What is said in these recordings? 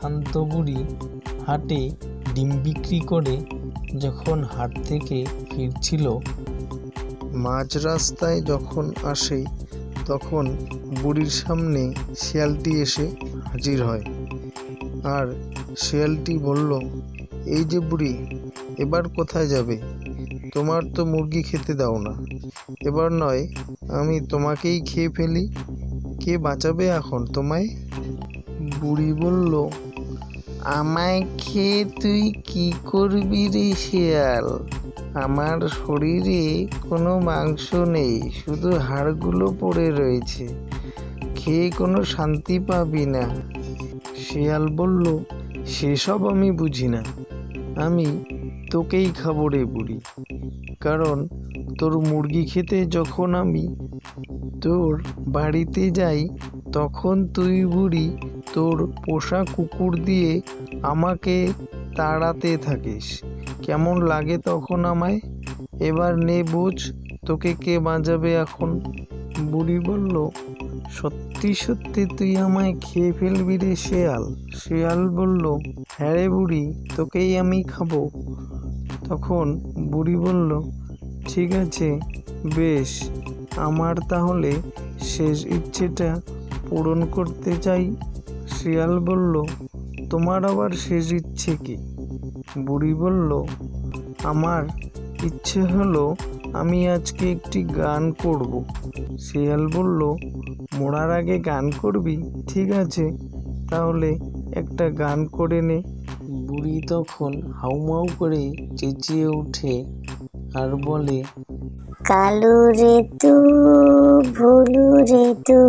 ক্ষান্ত বুড়ি হাটে ডিম বিক্রি করে যখন হাট থেকে ফিরছিল, মাঝ রাস্তায় যখন আসে তখন বুড়ির সামনে শিয়ালটি এসে হাজির হয়। আর শিয়ালটি বলল, এই যে বুড়ি, এবার কোথায় যাবে? তোমার তো মুরগি খেতে দাও না, এবার নয় আমি তোমাকেই খেয়ে ফেলি। কে বাঁচাবে এখন তোমায়? বুড়ি বলল, আমায় খেয়ে তুই কি করবি রে শিয়াল? আমার শরীরে কোনো মাংস নেই, শুধু হাড়গুলো পড়ে রয়েছে, খেয়ে কোনো শান্তি পাবি না। শিয়াল বলল, সেসব আমি বুঝি না, আমি তোকেই খাবো রে বুড়ি। কারণ তোর মুরগি খেতে যখন আমি তোর বাড়িতে যাই, তখন তুই বুড়ি তোর পোষা কুকুর দিয়ে আমাকে তাড়াতে থাকিস। কেমন লাগে তখন আমায়? এবার নে বুঝ, তোকে কে বাঁচাবে এখন? বুড়ি বলল, সত্যি সত্যি তুই আমায় খেয়ে ফেলবি রে শিয়াল? শিয়াল বলল, হ্যাঁ রে বুড়ি, তোকেই আমি খাবো। তখন বুড়ি বলল, ঠিক আছে, বেশ, আমার তাহলে শেষ ইচ্ছেটা পূরণ করতে চাই। শিয়াল বলল, তোমার আবার শেষ ইচ্ছে কি? বুড়ি বলল, আমার ইচ্ছে হলো আমি আজকে একটি গান করব। শিয়াল বলল, মরার আগে গান করবি? ঠিক আছে, তাহলে একটা গান করে নে। বুড়ি তখন হাউমাউ করে চেঁচিয়ে ওঠে আর বলে, কালো রে তু ভুলু রে তু,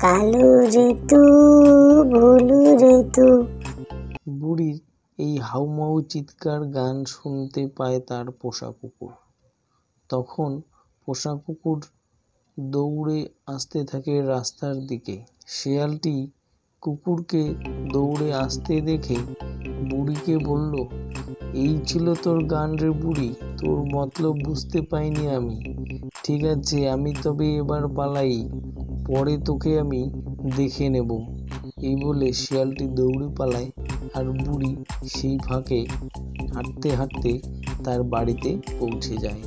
কালো রে তু ভুলু রে তু। বুড়ির এই হাউমাউ চিৎকার গান শুনতে পায় তার পোষা কুকুর। তখন পোষা কুকুর দৌড়ে আসতে থাকে রাস্তার দিকে। শিয়ালটি কুকুরকে দৌড়ে আসতে দেখে বুড়িকে বলল, এই ছিল তোর গান রে বুড়ি, তোর মতলব বুঝতে পাইনি আমি। ঠিক আছে, আমি তবে এবার পালাই, পরে তোকে আমি দেখে নেব। এই বলে শিয়ালটি দৌড়ে পালায়, আর বুড়ি সেই ফাঁকে হাঁটতে হাঁটতে তার বাড়িতে পৌঁছে যায়।